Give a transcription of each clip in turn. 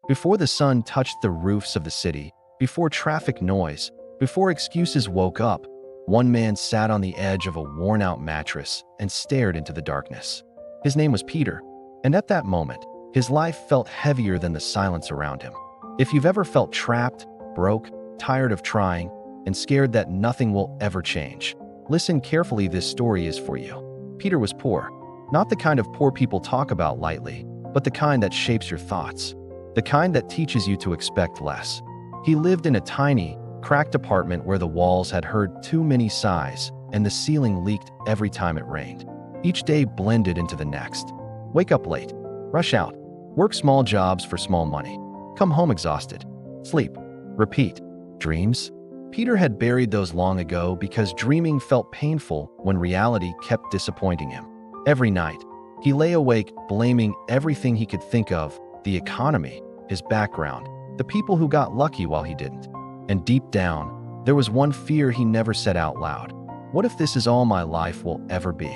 Before the sun touched the roofs of the city, before traffic noise, before excuses woke up, one man sat on the edge of a worn-out mattress and stared into the darkness. His name was Peter, and at that moment, his life felt heavier than the silence around him. If you've ever felt trapped, broke, tired of trying, and scared that nothing will ever change, listen carefully, this story is for you. Peter was poor, not the kind of poor people talk about lightly, but the kind that shapes your thoughts, the kind that teaches you to expect less. He lived in a tiny, cracked apartment where the walls had heard too many sighs and the ceiling leaked every time it rained. Each day blended into the next. Wake up late, rush out, work small jobs for small money, come home exhausted, sleep, repeat. Dreams? Peter had buried those long ago because dreaming felt painful when reality kept disappointing him. Every night, he lay awake blaming everything he could think of: the economy, his background, the people who got lucky while he didn't. And deep down, there was one fear he never said out loud. What if this is all my life will ever be?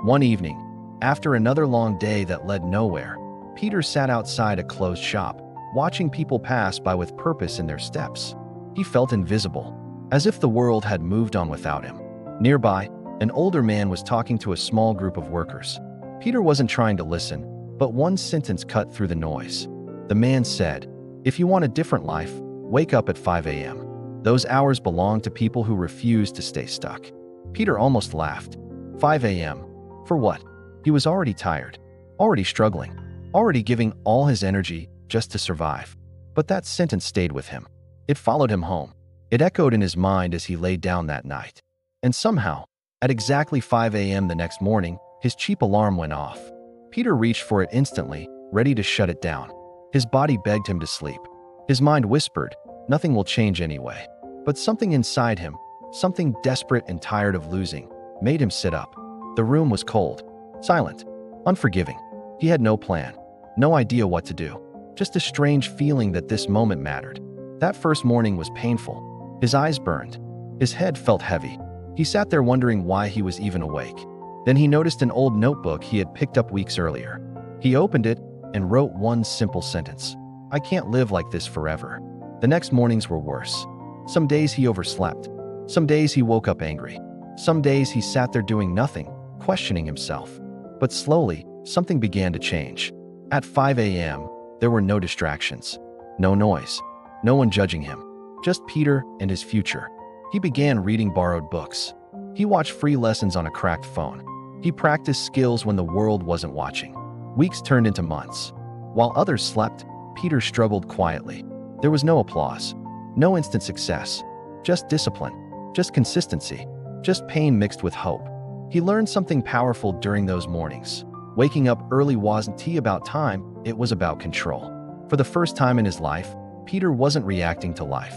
One evening, after another long day that led nowhere, Peter sat outside a closed shop, watching people pass by with purpose in their steps. He felt invisible, as if the world had moved on without him. Nearby, an older man was talking to a small group of workers. Peter wasn't trying to listen, but one sentence cut through the noise. The man said, "If you want a different life, wake up at 5 a.m. Those hours belong to people who refuse to stay stuck." Peter almost laughed. 5 a.m. For what? He was already tired, already struggling, already giving all his energy just to survive. But that sentence stayed with him. It followed him home. It echoed in his mind as he lay down that night. And somehow, at exactly 5 a.m. the next morning, his cheap alarm went off. Peter reached for it instantly, ready to shut it down. His body begged him to sleep. His mind whispered, "Nothing will change anyway." But something inside him, something desperate and tired of losing, made him sit up. The room was cold, silent, unforgiving. He had no plan, no idea what to do, just a strange feeling that this moment mattered. That first morning was painful. His eyes burned. His head felt heavy. He sat there wondering why he was even awake. Then he noticed an old notebook he had picked up weeks earlier. He opened it and wrote one simple sentence: "I can't live like this forever." The next mornings were worse. Some days he overslept. Some days he woke up angry. Some days he sat there doing nothing, questioning himself. But slowly, something began to change. At 5 a.m., there were no distractions, no noise, no one judging him, just Peter and his future. He began reading borrowed books. He watched free lessons on a cracked phone. He practiced skills when the world wasn't watching. Weeks turned into months. While others slept, Peter struggled quietly. There was no applause, no instant success, just discipline, just consistency, just pain mixed with hope. He learned something powerful during those mornings. Waking up early wasn't about time, it was about control. For the first time in his life, Peter wasn't reacting to life.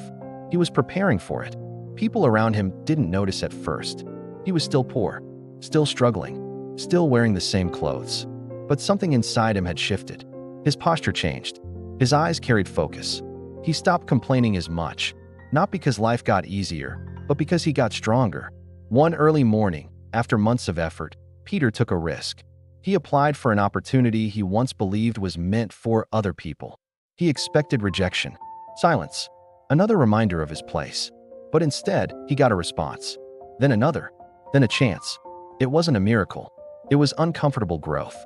He was preparing for it. People around him didn't notice at first. He was still poor, still struggling, still wearing the same clothes. But something inside him had shifted. His posture changed. His eyes carried focus. He stopped complaining as much, not because life got easier, but because he got stronger. One early morning, after months of effort, Peter took a risk. He applied for an opportunity he once believed was meant for other people. He expected rejection, silence, another reminder of his place. But instead, he got a response. Then another, then a chance. It wasn't a miracle. It was uncomfortable growth,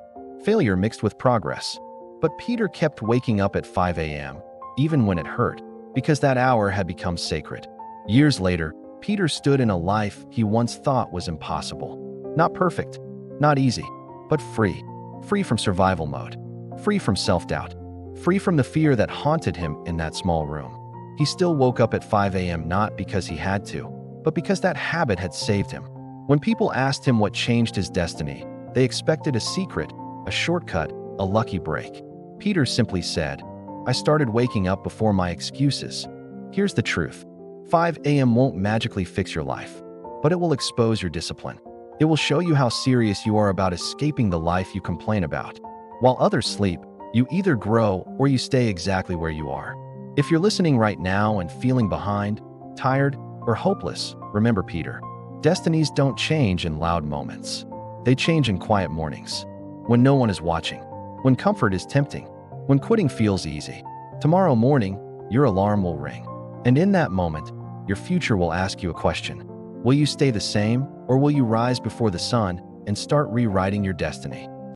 failure mixed with progress. But Peter kept waking up at 5 a.m., even when it hurt, because that hour had become sacred. Years later, Peter stood in a life he once thought was impossible. Not perfect, not easy, but free. Free from survival mode, free from self-doubt, free from the fear that haunted him in that small room. He still woke up at 5 a.m. not because he had to, but because that habit had saved him. When people asked him what changed his destiny, they expected a secret, a shortcut, a lucky break. Peter simply said, "I started waking up before my excuses." Here's the truth. 5 a.m. won't magically fix your life, but it will expose your discipline. It will show you how serious you are about escaping the life you complain about. While others sleep, you either grow or you stay exactly where you are. If you're listening right now and feeling behind, tired, or hopeless, remember Peter. Destinies don't change in loud moments. They change in quiet mornings, when no one is watching, when comfort is tempting, when quitting feels easy. Tomorrow morning, your alarm will ring. And in that moment, your future will ask you a question. Will you stay the same, or will you rise before the sun and start rewriting your destiny?